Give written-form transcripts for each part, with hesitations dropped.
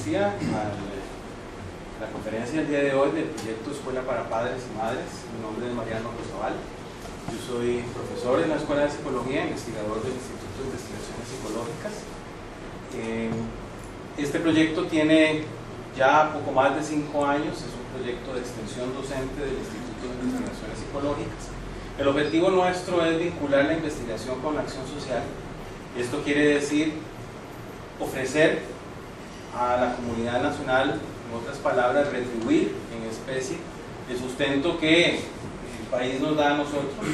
decía, a la conferencia del día de hoy del proyecto Escuela para Padres y Madres. Mi nombre es Mariano Rosabal. Yo soy profesor en la Escuela de Psicología, investigador del Instituto de Investigaciones Psicológicas. Este proyecto tiene ya poco más de 5 años, es un proyecto de extensión docente del Instituto de Investigaciones Psicológicas. El objetivo nuestro es vincular la investigación con la acción social. Esto quiere decir ofrecer a la comunidad nacional, en otras palabras, retribuir en especie el sustento que el país nos da a nosotros,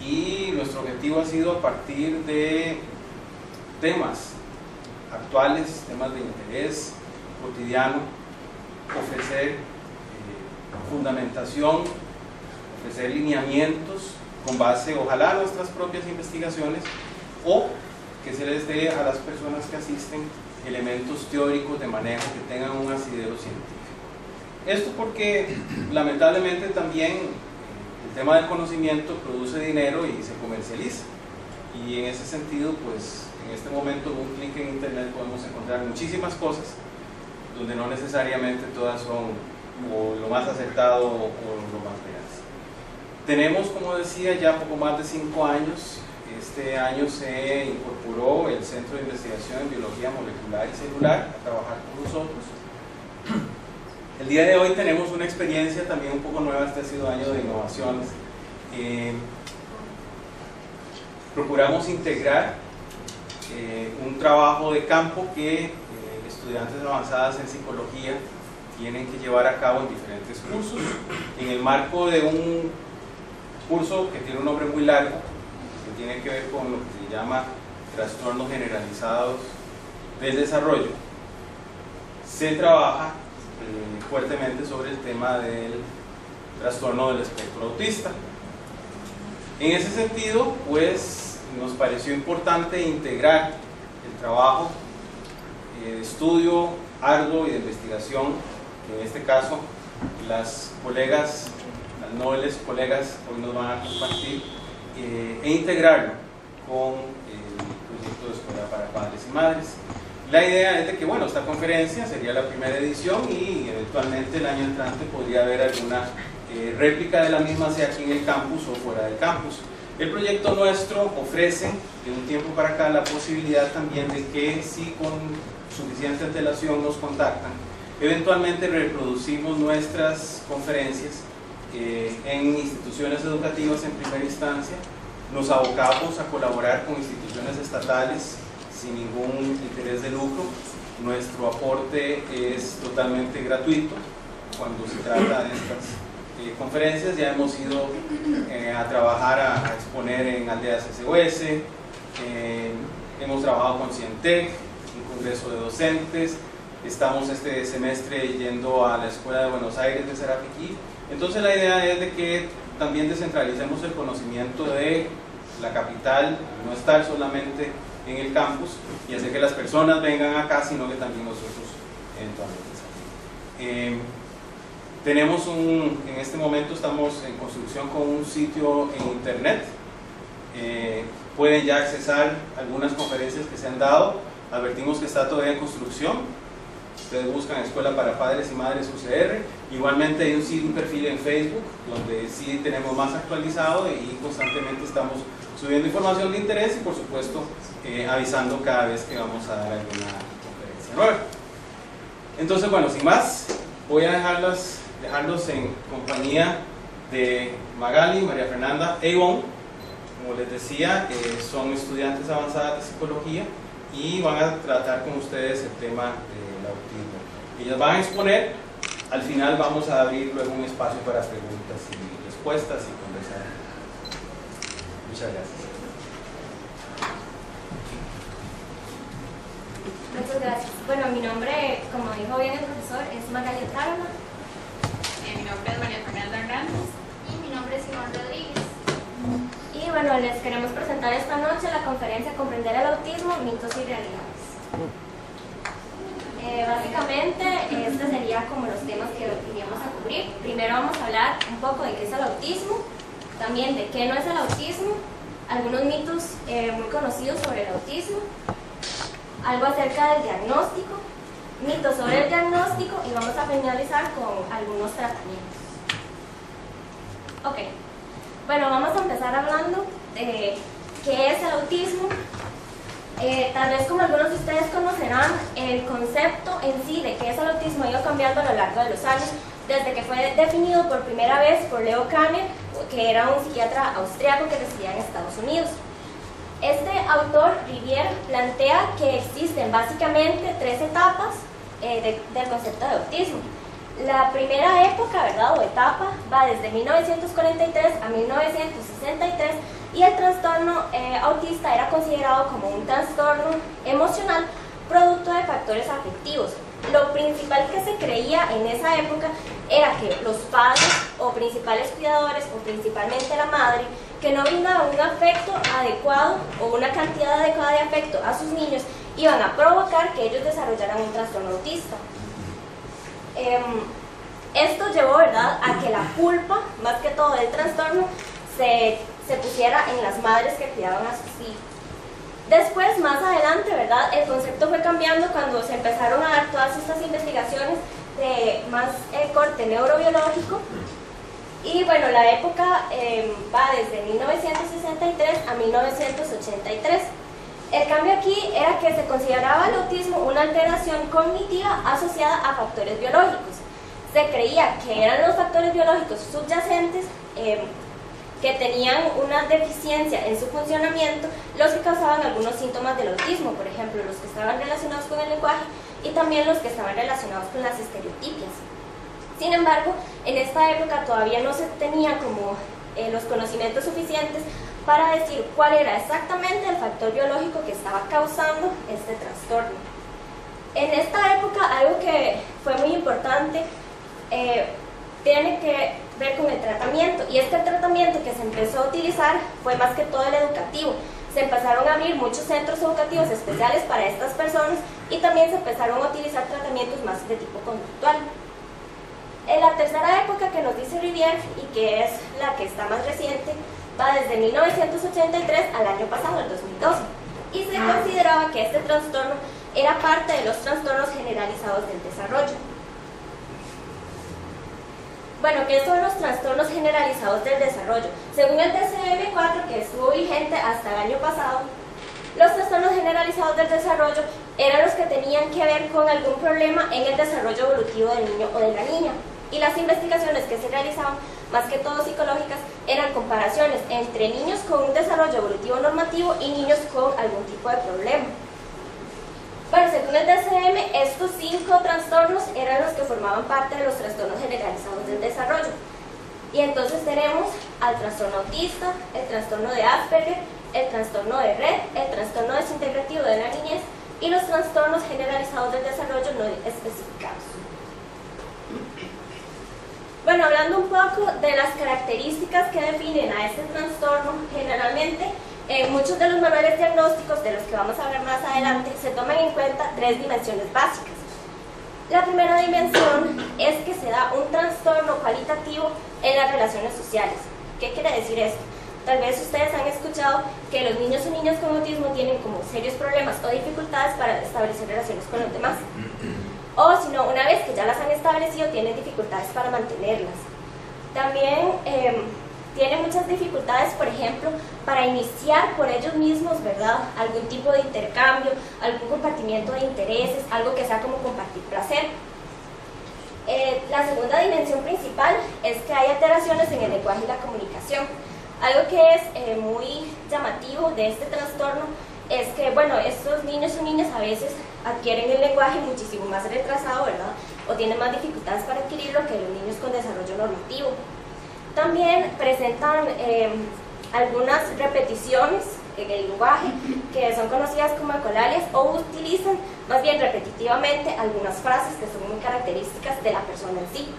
y nuestro objetivo ha sido, a partir de temas actuales, temas de interés cotidiano, ofrecer fundamentación, ofrecer lineamientos con base, ojalá, a nuestras propias investigaciones, o que se les dé a las personas que asisten elementos teóricos de manejo que tengan un asidero científico. Esto porque lamentablemente también el tema del conocimiento produce dinero y se comercializa, y en ese sentido, pues en este momento, en un clic en internet podemos encontrar muchísimas cosas donde no necesariamente todas son o lo más acertado o lo más veraz. Tenemos, como decía, ya poco más de 5 años. Este año se incorporó el Centro de Investigación en Biología Molecular y Celular a trabajar con nosotros. El día de hoy tenemos una experiencia también un poco nueva. Este ha sido año de innovaciones. Procuramos integrar un trabajo de campo que estudiantes avanzadas en psicología tienen que llevar a cabo en diferentes cursos, en el marco de un curso que tiene un nombre muy largo, que tiene que ver con lo que se llama trastornos generalizados del desarrollo. Se trabaja fuertemente sobre el tema del trastorno del espectro autista. En ese sentido, pues nos pareció importante integrar el trabajo de estudio arduo y de investigación, que en este caso las colegas, las nobles colegas hoy nos van a compartir, e integrarlo con el proyecto de Escuela para Padres y Madres. La idea es de que, bueno, esta conferencia sería la primera edición y eventualmente el año entrante podría haber alguna réplica de la misma, sea aquí en el campus o fuera del campus. El proyecto nuestro ofrece de un tiempo para acá la posibilidad también de que, si con suficiente antelación nos contactan, eventualmente reproducimos nuestras conferencias en instituciones educativas en primera instancia. Nos abocamos a colaborar con instituciones estatales sin ningún interés de lucro. Nuestro aporte es totalmente gratuito cuando se trata de estas conferencias. Ya hemos ido a trabajar, a exponer en Aldeas SOS, hemos trabajado con Cientec, un congreso de docentes, estamos este semestre yendo a la Escuela de Buenos Aires de Serafiquí. Entonces la idea es de que también descentralicemos el conocimiento de la capital, no estar solamente en el campus y hacer que las personas vengan acá, sino que también nosotros eventualmente. Tenemos en este momento estamos en construcción con un sitio en internet. Pueden ya accesar algunas conferencias que se han dado. Advertimos que está todavía en construcción. Ustedes buscan Escuela para Padres y Madres UCR. Igualmente hay un perfil en Facebook donde sí tenemos más actualizado y constantemente estamos subiendo información de interés y, por supuesto, avisando cada vez que vamos a dar alguna conferencia nueva. Entonces, bueno, sin más, voy a dejarlos en compañía de Magali, María Fernanda e Ivonne. Como les decía, son estudiantes avanzadas de psicología y van a tratar con ustedes el tema del autismo. Ellas van a exponer, al final vamos a abrir luego un espacio para preguntas y respuestas y conversar. Muchas gracias. Muchas gracias. Bueno, mi nombre, como dijo bien el profesor, es Magali Otálora. Mi nombre es María Fernanda Hernández. Y mi nombre es Ivonne Rodríguez. Y bueno, les queremos presentar esta noche la conferencia Comprender el autismo, mitos y realidades. Básicamente, este sería como los temas que iríamos a cubrir. Primero vamos a hablar un poco de qué es el autismo, también de qué no es el autismo, algunos mitos muy conocidos sobre el autismo, algo acerca del diagnóstico, mitos sobre el diagnóstico y vamos a finalizar con algunos tratamientos. Ok, bueno, vamos a empezar hablando de qué es el autismo. Tal vez como algunos de ustedes conocerán, el concepto en sí de qué es el autismo ha ido cambiando a lo largo de los años, desde que fue definido por primera vez por Leo Kanner, que era un psiquiatra austriaco que residía en Estados Unidos. Este autor, Rivière, plantea que existen básicamente 3 etapas del concepto de autismo. La primera época, ¿verdad?, o etapa, va desde 1943 a 1963 y el trastorno autista era considerado como un trastorno emocional producto de factores afectivos. Lo principal que se creía en esa época era que los padres o principales cuidadores, o principalmente la madre, que no brindaban un afecto adecuado o una cantidad adecuada de afecto a sus niños, iban a provocar que ellos desarrollaran un trastorno autista. Esto llevó, ¿verdad?, a que la culpa, más que todo del trastorno, se pusiera en las madres que cuidaban a sus hijos. Después, más adelante, ¿verdad?, el concepto fue cambiando cuando se empezaron a dar todas estas investigaciones de más corte neurobiológico. Y bueno, la época va desde 1963 a 1983. El cambio aquí era que se consideraba el autismo una alteración cognitiva asociada a factores biológicos. Se creía que eran los factores biológicos subyacentes que tenían una deficiencia en su funcionamiento los que causaban algunos síntomas del autismo, por ejemplo, los que estaban relacionados con el lenguaje y también los que estaban relacionados con las estereotipias. Sin embargo, en esta época todavía no se tenía como los conocimientos suficientes para decir cuál era exactamente el factor biológico que estaba causando este trastorno. En esta época, algo que fue muy importante tiene que ver con el tratamiento, y es que el tratamiento que se empezó a utilizar fue más que todo el educativo. Se empezaron a abrir muchos centros educativos especiales para estas personas y también se empezaron a utilizar tratamientos más de tipo conductual. En la tercera época que nos dice Rivière, y que es la que está más reciente, va desde 1983 al año pasado, el 2012, y se consideraba que este trastorno era parte de los trastornos generalizados del desarrollo. Bueno, ¿qué son los trastornos generalizados del desarrollo? Según el DSM-4, que estuvo vigente hasta el año pasado, los trastornos generalizados del desarrollo eran los que tenían que ver con algún problema en el desarrollo evolutivo del niño o de la niña. Y las investigaciones que se realizaban, más que todo psicológicas, eran comparaciones entre niños con un desarrollo evolutivo normativo y niños con algún tipo de problema. Bueno, según el DSM, estos 5 trastornos eran los que formaban parte de los trastornos generalizados del desarrollo. Y entonces tenemos al trastorno autista, el trastorno de Asperger, el trastorno de Rett, el trastorno desintegrativo de la niñez y los trastornos generalizados del desarrollo no especificados. Bueno, hablando un poco de las características que definen a este trastorno, generalmente en muchos de los manuales diagnósticos, de los que vamos a hablar más adelante, se toman en cuenta 3 dimensiones básicas. La primera dimensión es que se da un trastorno cualitativo en las relaciones sociales. ¿Qué quiere decir esto? Tal vez ustedes han escuchado que los niños o niñas con autismo tienen como serios problemas o dificultades para establecer relaciones con los demás. O si no, una vez que ya las han establecido, tienen dificultades para mantenerlas. También tienen muchas dificultades, por ejemplo, para iniciar por ellos mismos, ¿verdad?, algún tipo de intercambio, algún compartimiento de intereses, algo que sea como compartir placer. La segunda dimensión principal es que hay alteraciones en el lenguaje y la comunicación. Algo que es muy llamativo de este trastorno es que, bueno, estos niños o niñas a veces adquieren el lenguaje muchísimo más retrasado, ¿verdad?, o tienen más dificultades para adquirirlo que los niños con desarrollo normativo. También presentan algunas repeticiones en el lenguaje que son conocidas como ecolalias, o utilizan más bien repetitivamente algunas frases que son muy características de la persona en sí.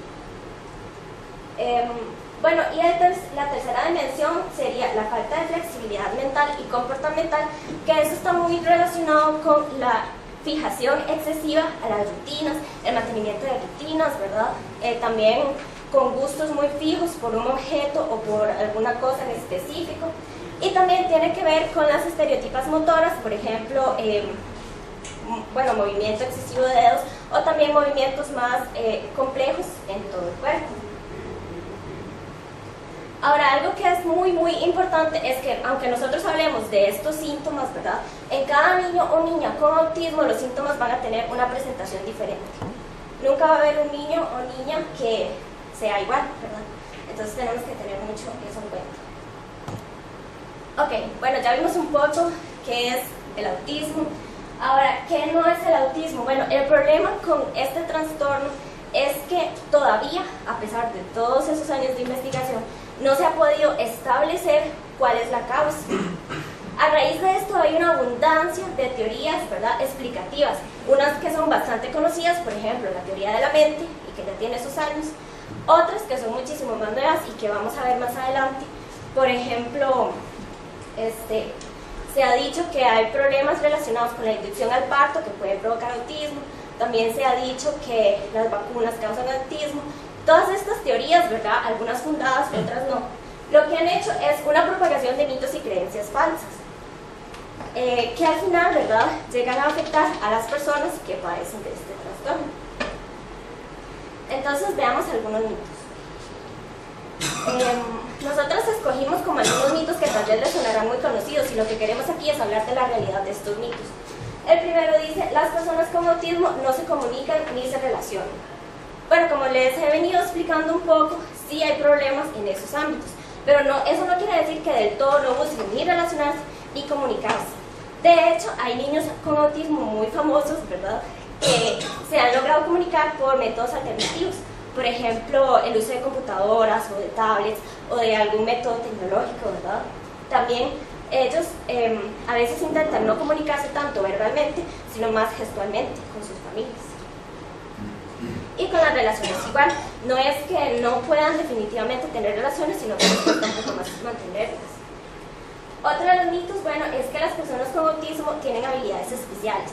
Bueno, y la tercera dimensión sería la falta de flexibilidad mental y comportamental, que eso está muy relacionado con la fijación excesiva a las rutinas, el mantenimiento de rutinas, ¿verdad? También con gustos muy fijos por un objeto o por alguna cosa en específico. Y también tiene que ver con las estereotipas motoras, por ejemplo, bueno, movimiento excesivo de dedos o también movimientos más complejos en todo el cuerpo. Ahora, algo que es muy importante es que, aunque nosotros hablemos de estos síntomas, ¿verdad? En cada niño o niña con autismo los síntomas van a tener una presentación diferente. Nunca va a haber un niño o niña que sea igual, ¿verdad? Entonces tenemos que tener mucho eso en cuenta. Ok, bueno, ya vimos un poco qué es el autismo. Ahora, ¿qué no es el autismo? Bueno, el problema con este trastorno es que todavía, a pesar de todos esos años de investigación, no se ha podido establecer cuál es la causa. A raíz de esto hay una abundancia de teorías, ¿verdad?, explicativas, unas que son bastante conocidas, por ejemplo, la teoría de la mente, y que ya tiene sus años, otras que son muchísimo más nuevas y que vamos a ver más adelante. Por ejemplo, se ha dicho que hay problemas relacionados con la inducción al parto que pueden provocar autismo. También se ha dicho que las vacunas causan autismo. Todas estas teorías, ¿verdad?, algunas fundadas, otras no, lo que han hecho es una propagación de mitos y creencias falsas, que al final, ¿verdad?, llegan a afectar a las personas que padecen de este trastorno. Entonces veamos algunos mitos. Nosotros escogimos como algunos mitos que tal vez les sonarán muy conocidos, y lo que queremos aquí es hablar de la realidad de estos mitos. El primero dice: las personas con autismo no se comunican ni se relacionan. Bueno, como les he venido explicando un poco, sí hay problemas en esos ámbitos, pero eso no quiere decir que del todo no busquen ni relacionarse ni comunicarse. De hecho, hay niños con autismo muy famosos, ¿verdad?, que se han logrado comunicar por métodos alternativos. Por ejemplo, el uso de computadoras o de tablets o de algún método tecnológico, ¿verdad? También ellos a veces intentan no comunicarse tanto verbalmente, sino más gestualmente con sus familias. Y con las relaciones igual, no es que no puedan definitivamente tener relaciones, sino que les cuesta un poco más mantenerlas. Otro de los mitos, bueno, es que las personas con autismo tienen habilidades especiales.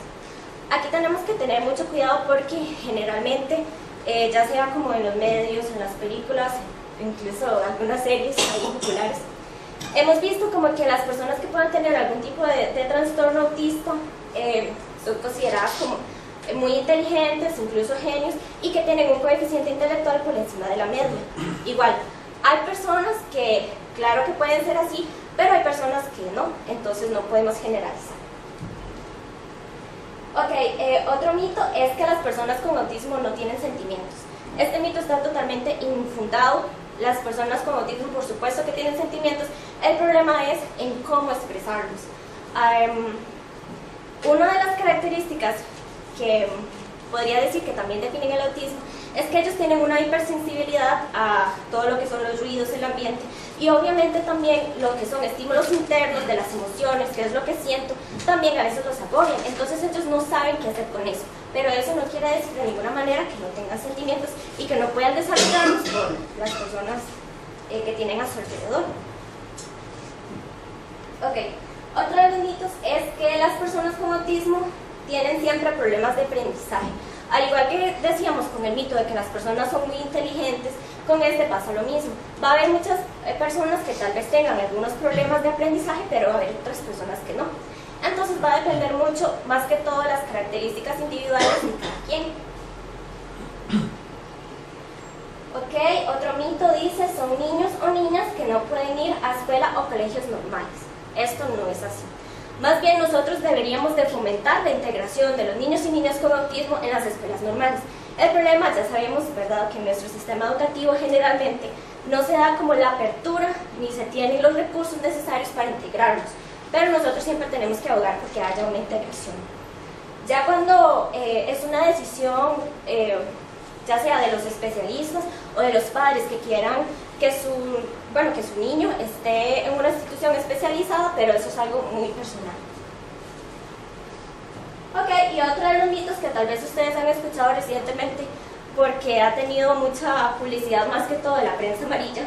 Aquí tenemos que tener mucho cuidado porque generalmente, ya sea como en los medios, en las películas, incluso algunas series ahí populares, hemos visto como que las personas que puedan tener algún tipo de trastorno autista son consideradas como muy inteligentes, incluso genios, y que tienen un coeficiente intelectual por encima de la media. Igual, hay personas que, claro que pueden ser así, pero hay personas que no, entonces no podemos generalizar. Ok, otro mito es que las personas con autismo no tienen sentimientos. Este mito está totalmente infundado. Las personas con autismo, por supuesto que tienen sentimientos, el problema es en cómo expresarlos. Una de las características que podría decir que también definen el autismo es que ellos tienen una hipersensibilidad a todo lo que son los ruidos, el ambiente, y obviamente también lo que son estímulos internos de las emociones, que es lo que siento, también a veces los agobian. Entonces ellos no saben qué hacer con eso, pero eso no quiere decir de ninguna manera que no tengan sentimientos y que no puedan desarrollarlos con las personas que tienen a su alrededor. Ok, otro de los mitos es que las personas con autismo tienen siempre problemas de aprendizaje. Al igual que decíamos con el mito de que las personas son muy inteligentes, con este pasa lo mismo. Va a haber muchas personas que tal vez tengan algunos problemas de aprendizaje, pero va a haber otras personas que no. Entonces va a depender mucho, más que todo, las características individuales de cada quien. Ok, otro mito dice: son niños o niñas que no pueden ir a escuela o colegios normales. Esto no es así. Más bien, nosotros deberíamos de fomentar la integración de los niños y niñas con autismo en las escuelas normales. El problema, ya sabemos, ¿verdad?, que en nuestro sistema educativo generalmente no se da como la apertura ni se tienen los recursos necesarios para integrarlos, pero nosotros siempre tenemos que abogar porque haya una integración. Ya cuando es una decisión, ya sea de los especialistas o de los padres que quieran que su niño esté en una institución especializada, pero eso es algo muy personal. Ok, y otro de los mitos que tal vez ustedes han escuchado recientemente, porque ha tenido mucha publicidad más que todo de la prensa amarilla,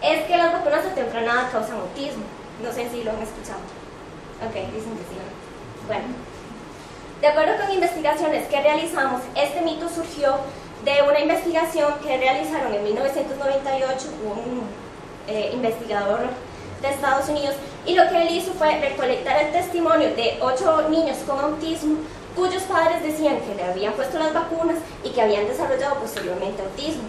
es que las vacunas a temprana edad causan autismo. No sé si lo han escuchado. Ok, dicen que sí. Bueno, de acuerdo con investigaciones que realizamos, este mito surgió de una investigación que realizaron en 1998 un investigador de Estados Unidos, y lo que él hizo fue recolectar el testimonio de 8 niños con autismo cuyos padres decían que le habían puesto las vacunas y que habían desarrollado posteriormente autismo.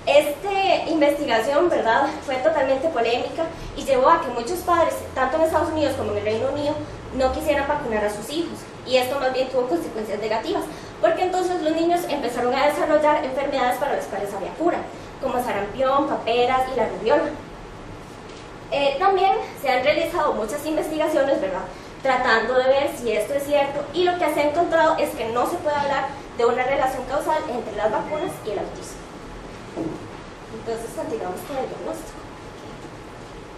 Esta investigación, ¿verdad?, fue totalmente polémica y llevó a que muchos padres, tanto en Estados Unidos como en el Reino Unido, no quisieran vacunar a sus hijos, y esto más bien tuvo consecuencias negativas, porque entonces los niños empezaron a desarrollar enfermedades para las cuales había cura, como sarampión, paperas y la rubiola. También se han realizado muchas investigaciones, ¿verdad?, tratando de ver si esto es cierto, y lo que se ha encontrado es que no se puede hablar de una relación causal entre las vacunas y el autismo. Entonces continuamos con el diagnóstico.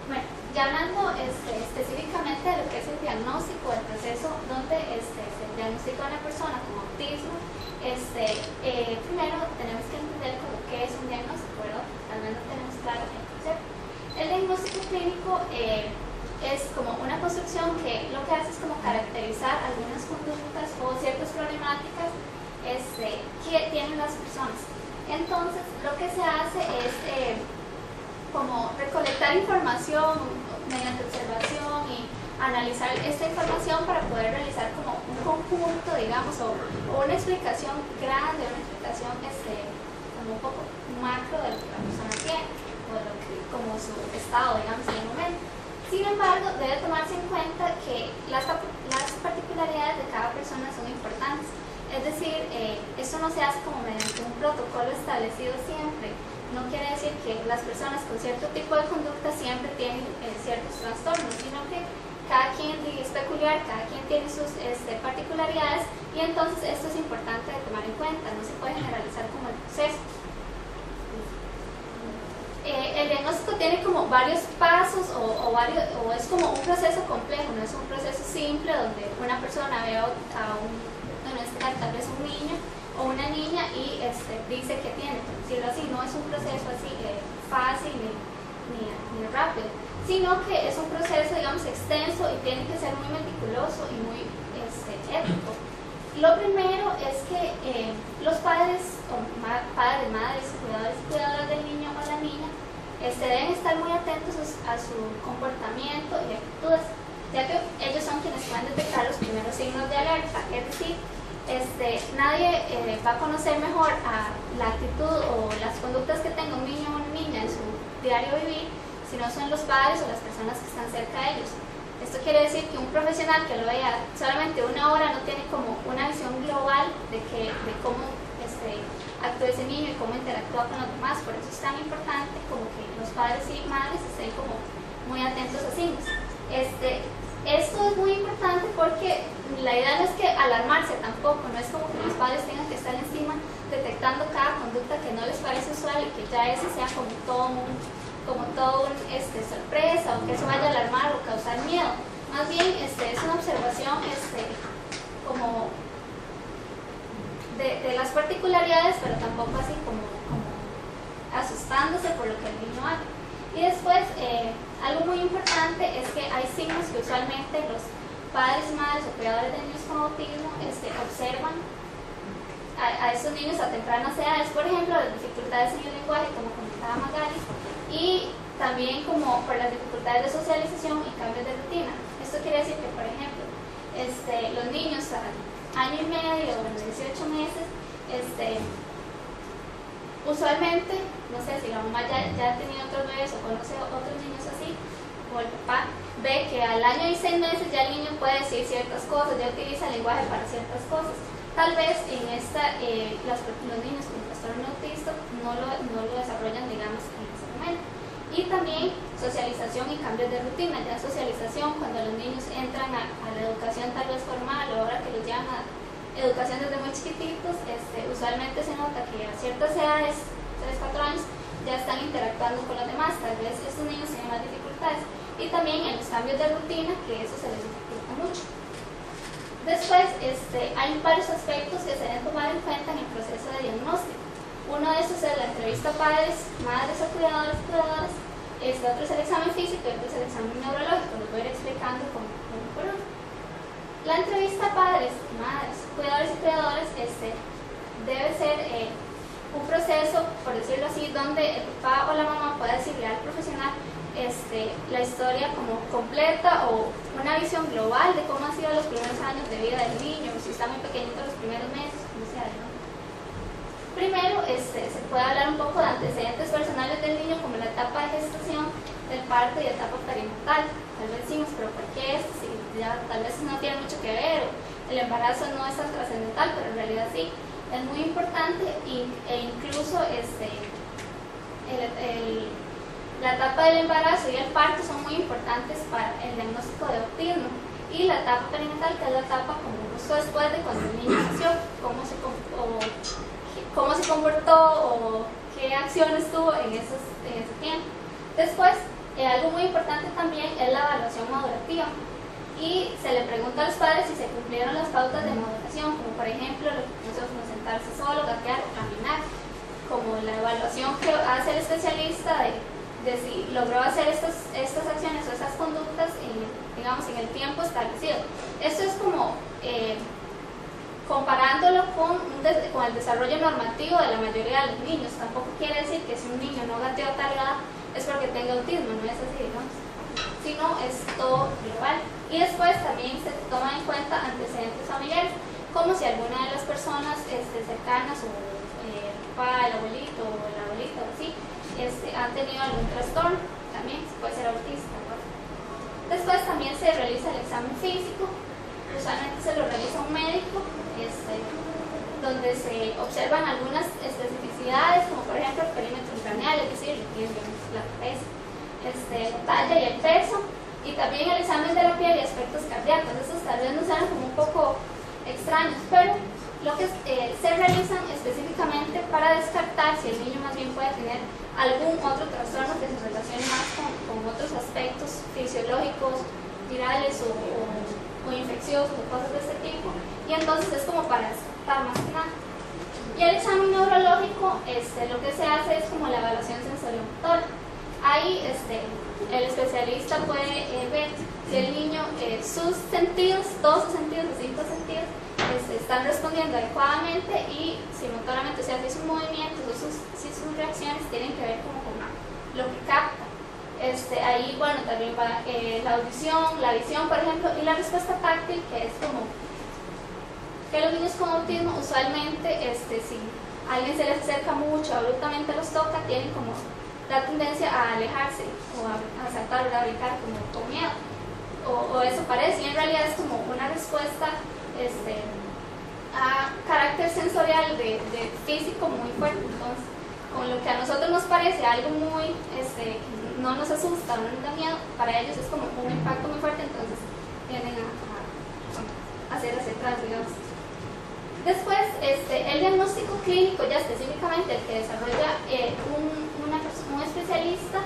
Bueno, ya hablando específicamente de lo que es el diagnóstico, el proceso donde se diagnostica a una persona con autismo, primero tenemos que entender como qué es un diagnóstico, ¿verdad? Al menos tenemos claro el concepto. El diagnóstico clínico es como una construcción que lo que hace es como caracterizar algunas conductas o ciertas problemáticas que tienen las personas. Entonces, lo que se hace es como recolectar información mediante observación y analizar esta información para poder realizar como un conjunto, digamos, o una explicación grande, una explicación como un poco macro de lo que la persona tiene, o de lo que, como su estado, digamos, en el momento. Sin embargo, debe tomarse en cuenta que las particularidades de cada persona son importantes. Es decir, esto no se hace como mediante un protocolo establecido siempre. No quiere decir que las personas con cierto tipo de conducta siempre tienen ciertos trastornos, sino que cada quien es peculiar, cada quien tiene sus particularidades, y entonces esto es importante de tomar en cuenta. No se puede generalizar como el proceso. El diagnóstico tiene como varios pasos o es como un proceso complejo, no es un proceso simple donde una persona ve a tal vez un niño o una niña y dice que tiene, por decirlo así. No es un proceso así fácil ni rápido, sino que es un proceso, digamos, extenso y tiene que ser muy meticuloso y muy ético. Lo primero es que los padres, madres, cuidadores y cuidadoras del niño o la niña deben estar muy atentos a su comportamiento y actitudes, ya que ellos son quienes pueden detectar los primeros signos de alerta. Es decir, nadie va a conocer mejor a la actitud o las conductas que tenga un niño o una niña en su diario vivir si no son los padres o las personas que están cerca de ellos. Esto quiere decir que un profesional que lo vea solamente una hora no tiene como una visión global de cómo actúa ese niño y cómo interactúa con los demás. Por eso es tan importante como que los padres y madres estén como muy atentos a signos. Esto es muy importante porque la idea no es que alarmarse tampoco, no es como que los padres tengan que estar encima detectando cada conducta que no les parece usual y que ya ese sea como todo un sorpresa, o que eso vaya a alarmar o causar miedo. Más bien es una observación como de las particularidades, pero tampoco así como asustándose por lo que el niño hace. Y después, algo muy importante es que hay signos que usualmente los padres, madres o cuidadores de niños con autismo observan a esos niños a tempranas edades. Por ejemplo, las dificultades en el lenguaje, como comentaba Magali, y también como por las dificultades de socialización y cambios de rutina. Esto quiere decir que, por ejemplo, los niños a año y medio o 18 meses, usualmente, no sé si la mamá ya ha tenido otros bebés o conoce a otros niños así, o el papá ve que al año y 6 meses ya el niño puede decir ciertas cosas, ya utiliza el lenguaje para ciertas cosas. Tal vez en los niños con trastorno autista no lo desarrollan, digamos, en ese momento. Y también socialización y cambios de rutina. Ya socialización, cuando los niños entran a la educación tal vez formal, o ahora que los llevan a educación desde muy chiquititos, usualmente se nota que a ciertas edades, 3-4 años, ya están interactuando con los demás. Tal vez estos niños tienen más dificultades. Y también en los cambios de rutina, que eso se les dificulta mucho. Después, hay varios aspectos que se deben tomar en cuenta en el proceso de diagnóstico. Uno de estos es la entrevista a padres, madres o cuidadores y cuidadoras. Otro es el examen físico y otro es el examen neurológico. Los voy a ir explicando uno por uno. La entrevista a padres, madres, cuidadores y cuidadoras debe ser un proceso, por decirlo así, donde el papá o la mamá pueda decirle al profesional la historia como completa o una visión global de cómo han sido los primeros años de vida del niño, si está muy pequeñito los primeros meses, como sea, ¿no? Primero, se puede hablar un poco de antecedentes personales del niño, como la etapa de gestación, del parto y etapa perinatal. Tal vez decimos, pero ¿por qué esto? Si ya tal vez no tiene mucho que ver, o el embarazo no es tan trascendental, pero en realidad sí, es muy importante e incluso la etapa del embarazo y el parto son muy importantes para el diagnóstico de autismo. Y la etapa perinatal, que es la etapa como justo después de cuando el niño nació, cómo se comportó o qué acciones tuvo en ese tiempo. Después, algo muy importante también es la evaluación madurativa. Y se le pregunta a los padres si se cumplieron las pautas de maduración, como por ejemplo lo que puso como sentarse solo, gatear o caminar, como la evaluación que hace el especialista de si logró hacer estas acciones o estas conductas digamos, en el tiempo establecido. Esto es como comparándolo con el desarrollo normativo de la mayoría de los niños. Tampoco quiere decir que si un niño no gateó a tal edad es porque tenga autismo, no es así, ¿no? Sino es todo global. Y después también se toman en cuenta antecedentes familiares, como si alguna de las personas cercanas, o el papá, el abuelito o la abuelita o así, han tenido algún trastorno, también puede ser autista, ¿no? Después también se realiza el examen físico, usualmente se lo realiza un médico, donde se observan algunas especificidades, como por ejemplo el perímetro craneal, es decir, la cabeza, la talla y el peso, y también el examen de la piel y aspectos cardíacos. Estos tal vez nos suenan como un poco extraños, pero lo que se realizan específicamente para descartar si el niño más bien puede tener algún otro trastorno que se relacione más con otros aspectos fisiológicos, virales o infecciosos o cosas de este tipo, y entonces es como para descartar más que nada. Y el examen neurológico, lo que se hace es como la evaluación sensoriomotora. Ahí el especialista puede ver si el niño, sus sentidos, todos sus sentidos, los 5 sentidos, están respondiendo adecuadamente y si motoramente, o sea, si sus movimientos o si sus reacciones tienen que ver como con lo que capta. Ahí, bueno, también va la audición, la visión, por ejemplo, y la respuesta táctil, que es como que los niños con autismo usualmente, si alguien se les acerca mucho, abruptamente los toca, tienen como la tendencia a alejarse o a saltar o a brincar como con miedo, o eso parece, y en realidad es como una respuesta a carácter sensorial de físico muy fuerte. Entonces, con lo que a nosotros nos parece algo muy, no nos asusta, no nos da miedo, para ellos es como un impacto muy fuerte, entonces tienden a hacer hacia atrás, digamos. Después, el diagnóstico clínico, ya específicamente el que desarrolla un especialista,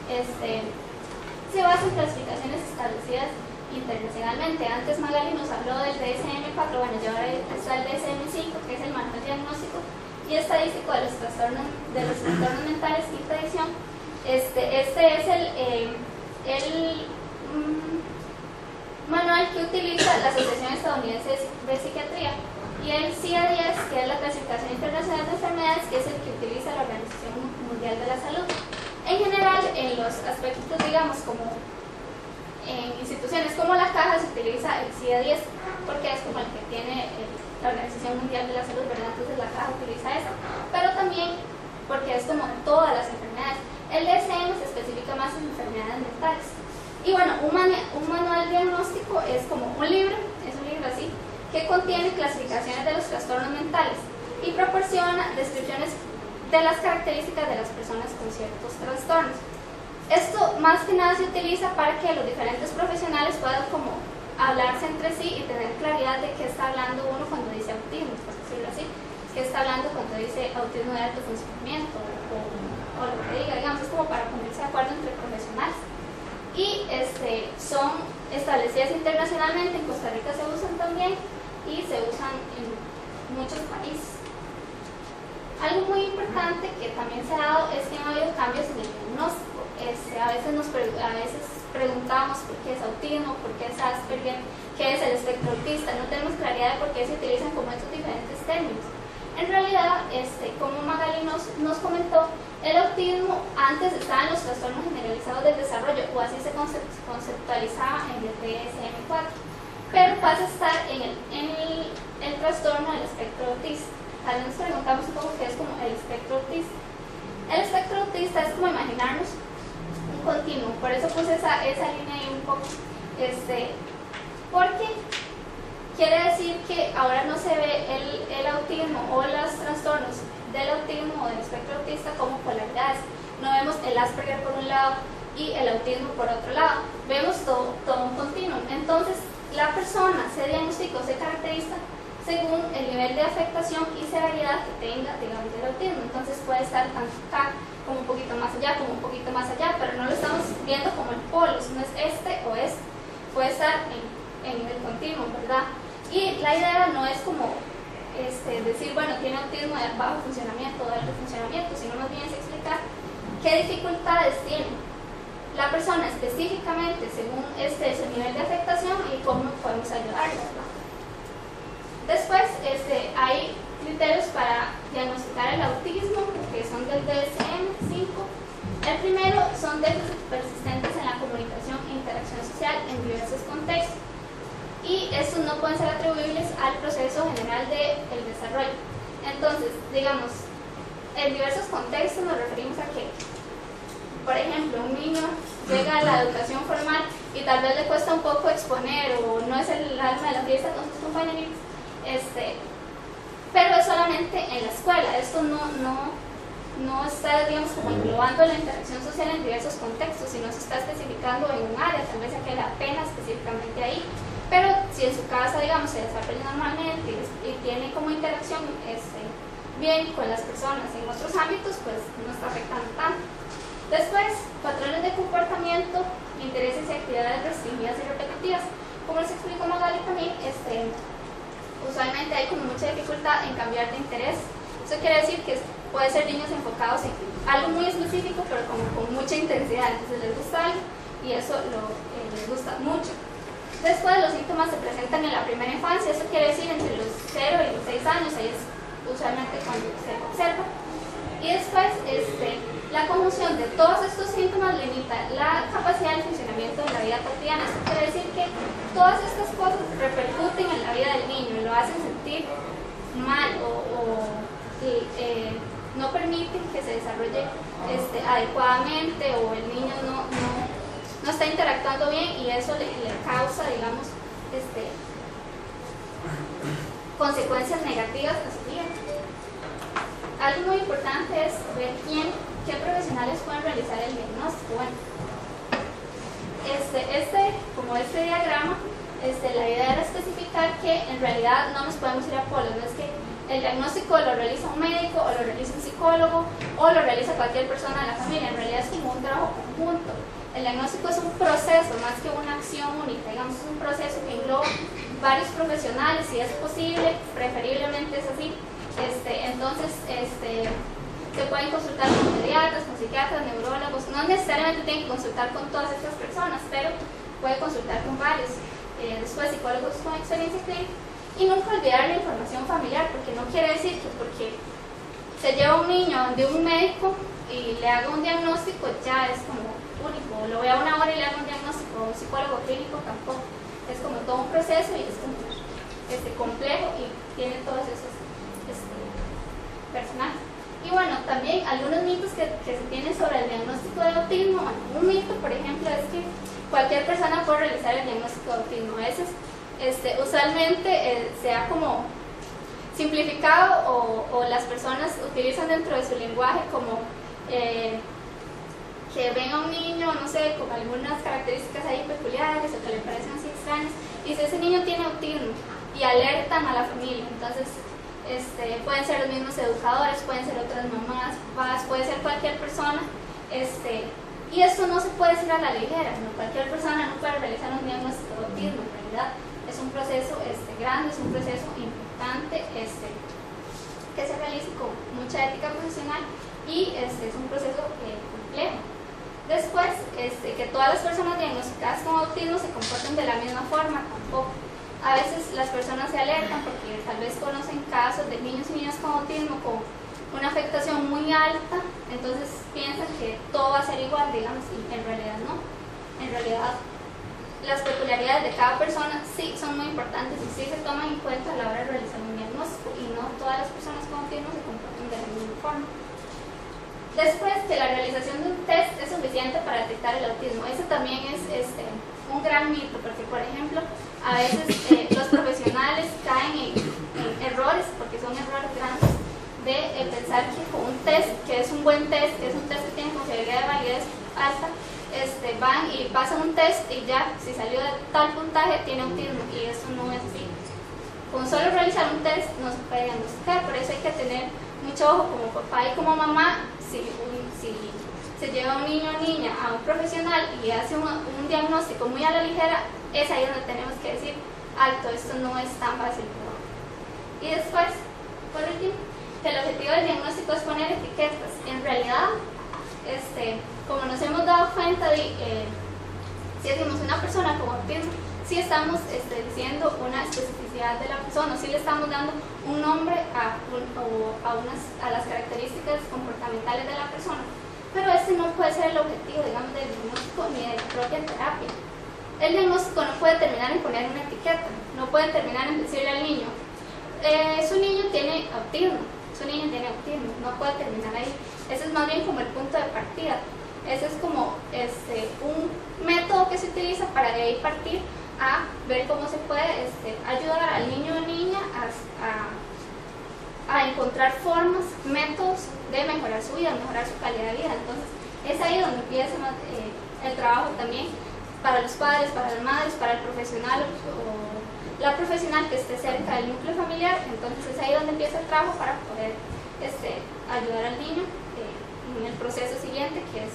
se basa en clasificaciones establecidas internacionalmente. Antes Magali nos habló del DSM-4, bueno, ya ahora está el DSM-5, que es el manual diagnóstico y estadístico de los trastornos mentales, quinta edición. Este es el manual que utiliza la Asociación Estadounidense de Psiquiatría, y el CIA-10, que es la Clasificación Internacional de Enfermedades, que es el que utiliza la Organización Mundial de la Salud. En general, en los aspectos, digamos, como en instituciones como la Caja, se utiliza el CIA-10, porque es como el que tiene la Organización Mundial de la Salud, ¿verdad? Entonces la Caja utiliza eso, pero también porque es como todas las enfermedades. El DSM se especifica más en enfermedades mentales. Y bueno, un manual diagnóstico es como un libro, es un libro así, que contiene clasificaciones de los trastornos mentales y proporciona descripciones de las características de las personas con ciertos trastornos. Esto más que nada se utiliza para que los diferentes profesionales puedan como hablarse entre sí y tener claridad de qué está hablando uno cuando dice autismo, por decirlo así, qué está hablando cuando dice autismo de alto funcionamiento o lo que diga, digamos, es como para ponerse de acuerdo entre profesionales. Y son establecidas internacionalmente, en Costa Rica se usan también y se usan en muchos países. Algo muy importante que también se ha dado es que no ha habido cambios en el diagnóstico. A veces preguntamos por qué es autismo, por qué es Asperger, qué es el espectro autista, no tenemos claridad de por qué se utilizan como estos diferentes términos. En realidad, como Magali nos comentó, el autismo antes estaba en los trastornos generalizados del desarrollo, o así se conceptualizaba en el DSM-4, pero pasa a estar en el trastorno del espectro autista. Tal vez nos preguntamos un poco qué es como el espectro autista. El espectro autista es como imaginarnos un continuo, por eso puse esa línea ahí un poco, porque quiere decir que ahora no se ve el autismo o los trastornos del autismo o del espectro autista como polaridades. No vemos el Asperger por un lado y el autismo por otro lado, vemos todo un continuum. Entonces la persona se diagnostica o se caracteriza según el nivel de afectación y severidad que tenga, digamos, del autismo. Entonces puede estar tanto acá como un poquito más allá, como un poquito más allá, pero no lo estamos viendo como en polos, no es este o este, puede estar en el continuo, ¿verdad? Y la idea no es como decir, bueno, tiene autismo de bajo funcionamiento o de alto funcionamiento, sino más bien es explicar qué dificultades tiene la persona específicamente según su nivel de afectación y cómo podemos ayudarla, ¿verdad? Después hay criterios para diagnosticar el autismo que son del DSM-5. El primero son déficits persistentes en la comunicación e interacción social en diversos contextos, y estos no pueden ser atribuibles al proceso general del desarrollo. Entonces, digamos, en diversos contextos nos referimos a que, por ejemplo, un niño llega a la educación formal y tal vez le cuesta un poco exponer o no es el alma de la fiesta con sus compañeritos, pero es solamente en la escuela. Esto no está, digamos, como englobando la interacción social en diversos contextos, sino se está especificando en un área, tal vez que la pena específicamente ahí. Pero si en su casa, digamos, se desarrolla normalmente y tiene como interacción bien con las personas en otros ámbitos, pues no está afectando tanto. Después, patrones de comportamiento, intereses y actividades restringidas y repetitivas. Como les explicó Magali también, usualmente hay como mucha dificultad en cambiar de interés. Eso quiere decir que puede ser niños enfocados en algo muy específico, pero como con mucha intensidad. Entonces les gusta algo y eso les gusta mucho. Después los síntomas se presentan en la primera infancia, eso quiere decir entre los 0 y los 6 años, ahí es usualmente cuando se observa. Y después la conjunción de todos estos síntomas limita la capacidad de funcionamiento de la vida cotidiana. Eso quiere decir que todas estas cosas repercuten en la vida del niño y lo hacen sentir mal o no permiten que se desarrolle adecuadamente, o el niño no está interactuando bien, y eso le causa, digamos, consecuencias negativas a su vida. Algo muy importante es ver qué profesionales pueden realizar el diagnóstico. Bueno, como este diagrama, la idea era especificar que en realidad no nos podemos ir a polos, no es que el diagnóstico lo realiza un médico o lo realiza un psicólogo o lo realiza cualquier persona de la familia. En realidad es como un trabajo conjunto. El diagnóstico es un proceso más que una acción única, digamos, es un proceso que engloba varios profesionales, si es posible, preferiblemente es así. Entonces, se pueden consultar con pediatras, con psiquiatras, neurólogos, no necesariamente tienen que consultar con todas estas personas, pero puede consultar con varios, después psicólogos con experiencia clínica. Y nunca olvidar la información familiar, porque no quiere decir que porque se lleva un niño de un médico y le haga un diagnóstico ya es como único, o lo vea una hora y le haga un diagnóstico, un psicólogo clínico tampoco, es como todo un proceso y es como complejo y tiene todos esos personajes. Y bueno, también algunos mitos que se tienen sobre el diagnóstico de autismo. Un mito, por ejemplo, es que cualquier persona puede realizar el diagnóstico de autismo. A veces usualmente se ha como simplificado o las personas utilizan dentro de su lenguaje como que ven a un niño, no sé, con algunas características ahí peculiares o que le parecen así extrañas, y si ese niño tiene autismo, y alertan a la familia. Entonces pueden ser los mismos educadores, pueden ser otras mamás, papás, puede ser cualquier persona, y esto no se puede decir a la ligera, ¿no? Cualquier persona no puede realizar un diagnóstico de autismo. En realidad es un proceso grande, es un proceso importante, que se realiza con mucha ética profesional, y es un proceso complejo. Después, que todas las personas diagnosticadas con autismo se comporten de la misma forma, tampoco. a veces las personas se alertan porque tal vez conocen casos de niños y niñas con autismo con una afectación muy alta, entonces piensan que todo va a ser igual, digamos, y en realidad no. En realidad las peculiaridades de cada persona sí son muy importantes y sí se toman en cuenta a la hora de realizar un diagnóstico, y no todas las personas con autismo se comportan de la misma forma. Después, que la realización de un test es suficiente para detectar el autismo. Ese también es un gran mito, porque por ejemplo, a veces los profesionales caen en errores, porque son errores grandes, de pensar que con un test, que es un buen test, que es un test que tiene confiabilidad de validez alta, van y pasan un test y ya, si salió de tal puntaje, tiene autismo, y eso no es así. Con solo realizar un test no se puede diagnosticar, por eso hay que tener mucho ojo como papá y como mamá. Si se lleva un niño o niña a un profesional y hace un diagnóstico muy a la ligera, es ahí donde tenemos que decir, alto, esto no es tan fácil. Y después, por último, que el objetivo del diagnóstico es poner etiquetas. En realidad, como nos hemos dado cuenta, si decimos una persona con autismo, sí estamos diciendo una especificidad de la persona, sí le estamos dando un nombre a las características comportamentales de la persona, pero ese no puede ser el objetivo, digamos, del diagnóstico ni de la propia terapia. El diagnóstico no puede terminar en poner una etiqueta, no puede terminar en decirle al niño, su niño tiene autismo, no puede terminar ahí. Ese es más bien como el punto de partida. Ese es como un método que se utiliza para de ahí partir a ver cómo se puede ayudar al niño o niña a encontrar formas, métodos de mejorar su vida, mejorar su calidad de vida. Entonces es ahí donde empieza el trabajo también para los padres, para las madres, para el profesional o la profesional que esté cerca del núcleo familiar. Entonces es ahí donde empieza el trabajo para poder ayudar al niño en el proceso siguiente, que es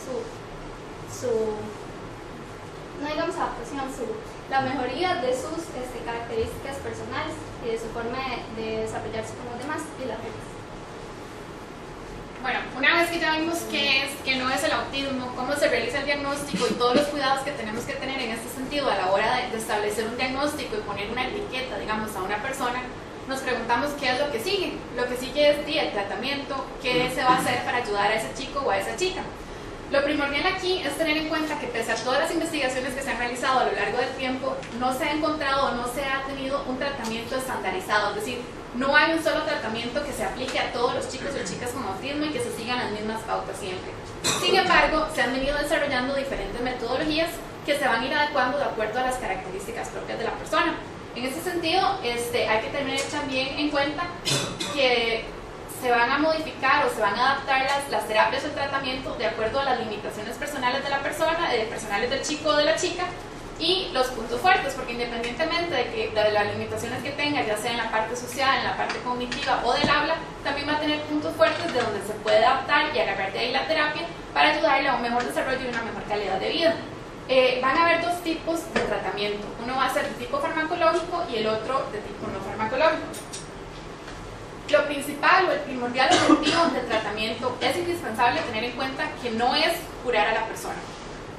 no digamos adaptación, la mejoría de sus características personales y de su forma de desarrollarse con los demás y las reglas. Bueno, una vez que ya vimos qué es, qué no es el autismo, cómo se realiza el diagnóstico y todos los cuidados que tenemos que tener en este sentido a la hora de establecer un diagnóstico y poner una etiqueta, digamos, a una persona, nos preguntamos qué es lo que sigue. Lo que sigue es el tratamiento, qué se va a hacer para ayudar a ese chico o a esa chica. Lo primordial aquí es tener en cuenta que pese a todas las investigaciones que se han realizado a lo largo del tiempo, no se ha encontrado o no se ha tenido un tratamiento estandarizado, es decir, no hay un solo tratamiento que se aplique a todos los chicos o chicas con autismo y que se sigan las mismas pautas siempre. Sin embargo, se han venido desarrollando diferentes metodologías que se van a ir adecuando de acuerdo a las características propias de la persona. En ese sentido, hay que tener también en cuenta que se van a modificar o se van a adaptar las terapias o el tratamiento de acuerdo a las limitaciones personales de la persona, personales del chico o de la chica, y los puntos fuertes, porque independientemente de las limitaciones que tenga, ya sea en la parte social, en la parte cognitiva o del habla, también va a tener puntos fuertes de donde se puede adaptar y agarrar de ahí la terapia para ayudarle a un mejor desarrollo y una mejor calidad de vida. Van a haber dos tipos de tratamiento, uno va a ser de tipo farmacológico y el otro de tipo no farmacológico. Lo principal o el primordial objetivo del tratamiento es indispensable tener en cuenta que no es curar a la persona.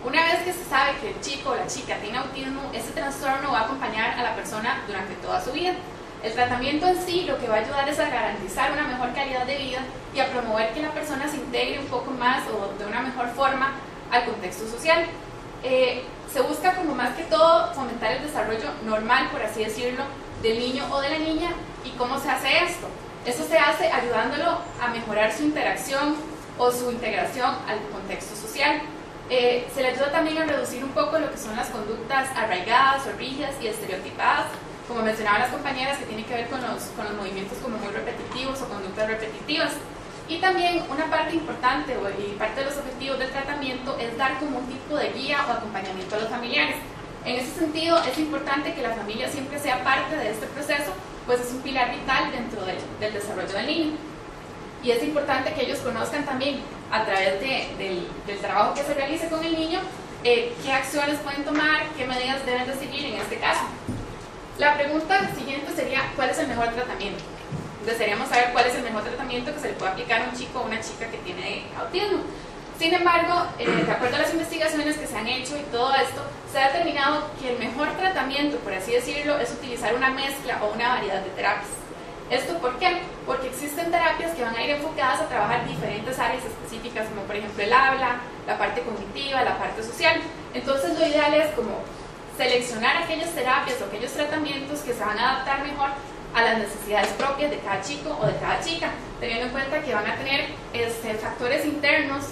Una vez que se sabe que el chico o la chica tiene autismo, ese trastorno va a acompañar a la persona durante toda su vida. El tratamiento en sí lo que va a ayudar es a garantizar una mejor calidad de vida y a promover que la persona se integre un poco más o de una mejor forma al contexto social. Se busca como más que todo fomentar el desarrollo normal, por así decirlo, del niño o de la niña. ¿Y cómo se hace esto? Esto se hace ayudándolo a mejorar su interacción o su integración al contexto social. Se le ayuda también a reducir un poco lo que son las conductas arraigadas o rígidas y estereotipadas, como mencionaban las compañeras, que tiene que ver con los movimientos como muy repetitivos o conductas repetitivas. Y también una parte importante y parte de los objetivos del tratamiento es dar como un tipo de guía o acompañamiento a los familiares. En ese sentido es importante que la familia siempre sea parte de este proceso, pues es un pilar vital dentro del desarrollo del niño. Y es importante que ellos conozcan también a través del trabajo que se realice con el niño qué acciones pueden tomar, qué medidas deben de seguir en este caso. La pregunta siguiente sería, ¿cuál es el mejor tratamiento? Desearíamos saber cuál es el mejor tratamiento que se le puede aplicar a un chico o una chica que tiene autismo. Sin embargo, de acuerdo a las investigaciones que se han hecho y todo esto, se ha determinado que el mejor tratamiento, por así decirlo, es utilizar una mezcla o una variedad de terapias. ¿Esto por qué? Porque existen terapias que van a ir enfocadas a trabajar diferentes áreas específicas, como por ejemplo el habla, la parte cognitiva, la parte social. Entonces lo ideal es como seleccionar aquellas terapias o aquellos tratamientos que se van a adaptar mejor a las necesidades propias de cada chico o de cada chica, teniendo en cuenta que van a tener factores internos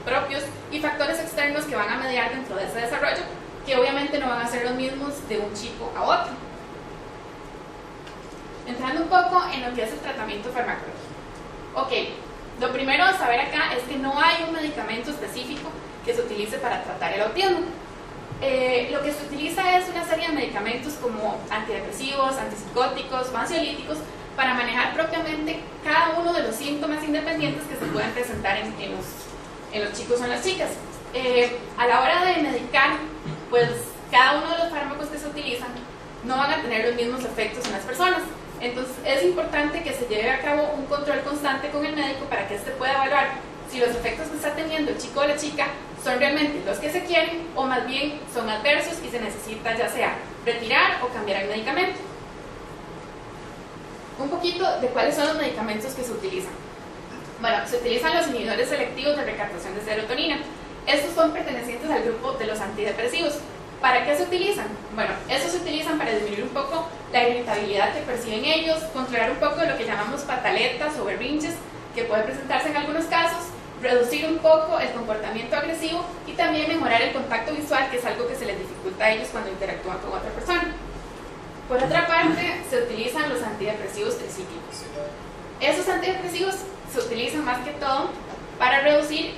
propios y factores externos que van a mediar dentro de ese desarrollo, que obviamente no van a ser los mismos de un chico a otro. Entrando un poco en lo que es el tratamiento farmacológico. Ok, lo primero a saber acá es que no hay un medicamento específico que se utilice para tratar el autismo. Lo que se utiliza es una serie de medicamentos como antidepresivos, antipsicóticos o ansiolíticos para manejar propiamente cada uno de los síntomas independientes que se pueden presentar en los chicos o en las chicas. A la hora de medicar, pues cada uno de los fármacos que se utilizan no van a tener los mismos efectos en las personas. Entonces es importante que se lleve a cabo un control constante con el médico para que éste pueda evaluar si los efectos que está teniendo el chico o la chica son realmente los que se quieren o más bien son adversos y se necesita ya sea retirar o cambiar el medicamento. Un poquito de cuáles son los medicamentos que se utilizan. Bueno, se utilizan los inhibidores selectivos de recaptación de serotonina. Estos son pertenecientes al grupo de los antidepresivos. ¿Para qué se utilizan? Bueno, estos se utilizan para disminuir un poco la irritabilidad que perciben ellos, controlar un poco lo que llamamos pataletas o berrinches que pueden presentarse en algunos casos, reducir un poco el comportamiento agresivo y también mejorar el contacto visual, que es algo que se les dificulta a ellos cuando interactúan con otra persona. Por otra parte, se utilizan los antidepresivos tricíclicos. Esos antidepresivos se utilizan más que todo para reducir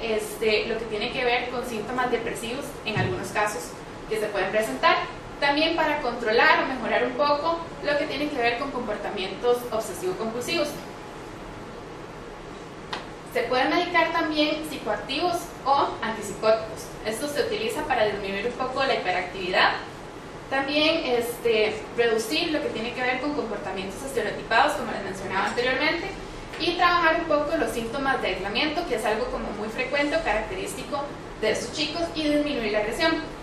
lo que tiene que ver con síntomas depresivos en algunos casos que se pueden presentar, también para controlar o mejorar un poco lo que tiene que ver con comportamientos obsesivo-compulsivos. Se pueden medicar también psicoactivos o antipsicóticos. Esto se utiliza para disminuir un poco la hiperactividad, también reducir lo que tiene que ver con comportamientos estereotipados, como les mencionaba anteriormente, y trabajar un poco los síntomas de aislamiento, que es algo como muy frecuente o característico de estos chicos, y disminuir la agresión.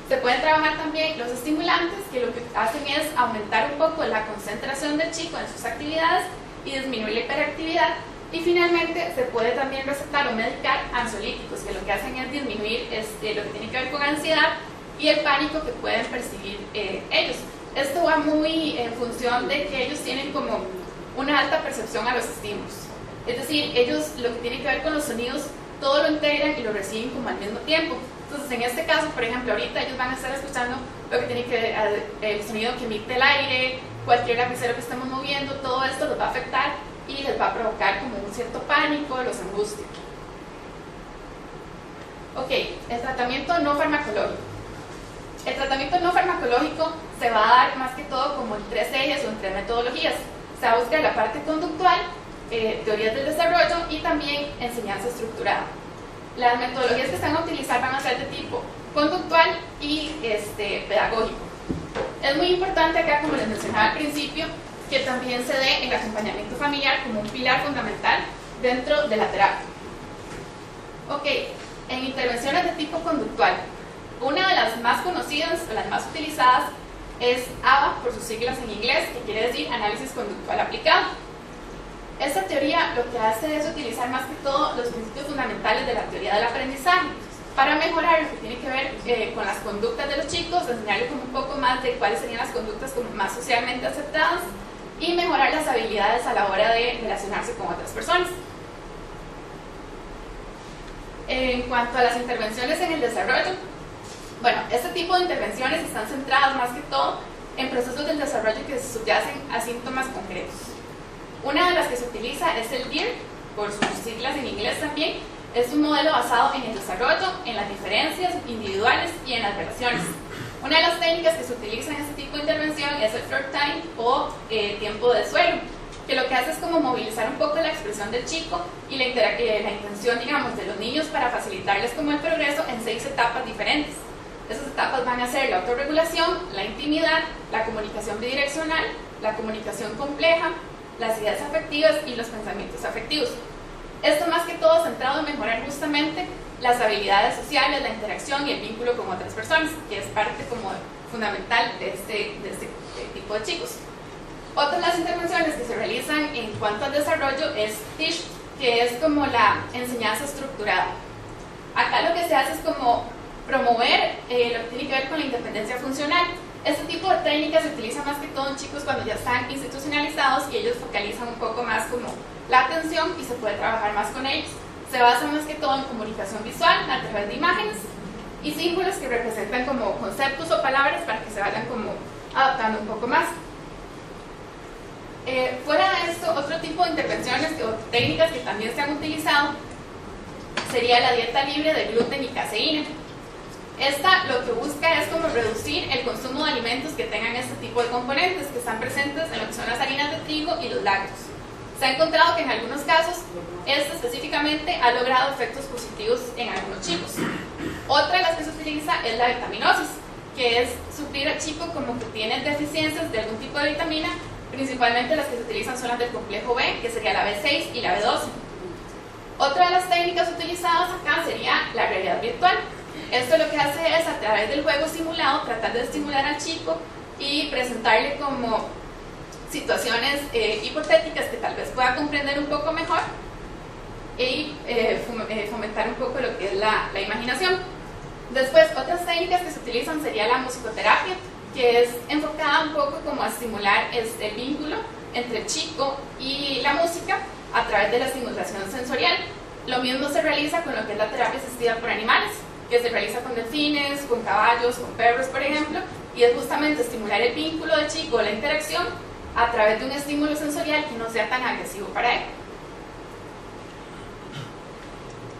Se pueden trabajar también los estimulantes, que lo que hacen es aumentar un poco la concentración del chico en sus actividades y disminuir la hiperactividad. Y finalmente se puede también recetar o medicar ansiolíticos, que lo que hacen es disminuir lo que tiene que ver con ansiedad y el pánico que pueden percibir ellos. Esto va muy en función de que ellos tienen como una alta percepción a los estímulos. Es decir, ellos lo que tiene que ver con los sonidos, todo lo integran y lo reciben como al mismo tiempo. Entonces, en este caso, por ejemplo, ahorita ellos van a estar escuchando lo que tiene que ver el sonido que emite el aire, cualquier lapicero que estemos moviendo, todo esto los va a afectar y les va a provocar como un cierto pánico, los angustia. Ok, el tratamiento no farmacológico. El tratamiento no farmacológico se va a dar más que todo como en 3 ejes o en 3 metodologías. Se va a buscar la parte conductual, teorías del desarrollo y también enseñanza estructurada. Las metodologías que se van a utilizar van a ser de tipo conductual y pedagógico. Es muy importante acá, como les mencionaba al principio, que también se dé el acompañamiento familiar como un pilar fundamental dentro de la terapia. Ok, en intervenciones de tipo conductual, una de las más conocidas, o las más utilizadas, es ABA, por sus siglas en inglés, que quiere decir Análisis Conductual Aplicado. Esta teoría lo que hace es utilizar más que todo los principios fundamentales de la teoría del aprendizaje para mejorar lo que tiene que ver con las conductas de los chicos, enseñarles como un poco más de cuáles serían las conductas como más socialmente aceptadas y mejorar las habilidades a la hora de relacionarse con otras personas. En cuanto a las intervenciones en el desarrollo, bueno, este tipo de intervenciones están centradas más que todo en procesos del desarrollo que subyacen a síntomas concretos. Una de las que se utiliza es el DIR, por sus siglas en inglés también. Es un modelo basado en el desarrollo, en las diferencias individuales y en las relaciones. Una de las técnicas que se utiliza en este tipo de intervención es el floor time o tiempo de suelo, que lo que hace es como movilizar un poco la expresión del chico y la intención, digamos, de los niños para facilitarles como el progreso en 6 etapas diferentes. Esas etapas van a ser la autorregulación, la intimidad, la comunicación bidireccional, la comunicación compleja, las ideas afectivas y los pensamientos afectivos. Esto más que todo centrado en mejorar justamente las habilidades sociales, la interacción y el vínculo con otras personas, que es parte como fundamental de este tipo de chicos. Otras de las intervenciones que se realizan en cuanto al desarrollo es TEACH, que es como la enseñanza estructurada. Acá lo que se hace es como promover lo que tiene que ver con la independencia funcional. Este tipo de técnicas se utiliza más que todo en chicos cuando ya están institucionalizados y ellos focalizan un poco más como la atención y se puede trabajar más con ellos. Se basa más que todo en comunicación visual a través de imágenes y símbolos que representan como conceptos o palabras para que se vayan como adaptando un poco más. Fuera de esto, otro tipo de intervenciones o técnicas que también se han utilizado sería la dieta libre de gluten y caseína. Esta lo que busca es como reducir el consumo de alimentos que tengan este tipo de componentes que están presentes en lo que son las harinas de trigo y los lácteos. Se ha encontrado que en algunos casos esto específicamente ha logrado efectos positivos en algunos chicos. Otra de las que se utiliza es la vitaminosis, que es suplir al chico como que tiene deficiencias de algún tipo de vitamina. Principalmente las que se utilizan son las del complejo B, que sería la B6 y la B12. Otra de las técnicas utilizadas acá sería la realidad virtual. Esto lo que hace es, a través del juego simulado, tratar de estimular al chico y presentarle como situaciones hipotéticas que tal vez pueda comprender un poco mejor y fomentar un poco lo que es la imaginación. Después, otras técnicas que se utilizan sería la musicoterapia, que es enfocada un poco como a estimular el vínculo entre el chico y la música a través de la estimulación sensorial. Lo mismo se realiza con lo que es la terapia asistida por animales, que se realiza con delfines, con caballos, con perros, por ejemplo, y es justamente estimular el vínculo del chico, la interacción, a través de un estímulo sensorial que no sea tan agresivo para él.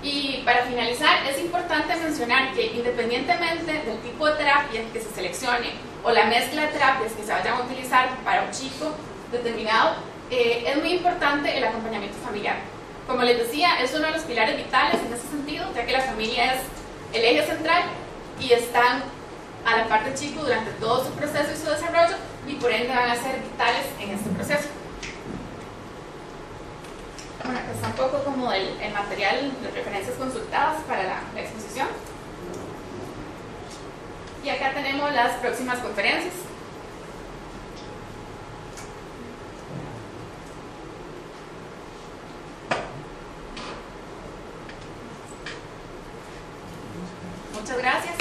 Y para finalizar, es importante mencionar que independientemente del tipo de terapia que se seleccione o la mezcla de terapias que se vayan a utilizar para un chico determinado, es muy importante el acompañamiento familiar. Como les decía, es uno de los pilares vitales en ese sentido, ya que la familia es el eje central y están a la par del chico durante todo su proceso y su desarrollo, y por ende van a ser vitales en este proceso. Bueno, acá está un poco como el material de referencias consultadas para la exposición. Y acá tenemos las próximas conferencias. Muchas gracias.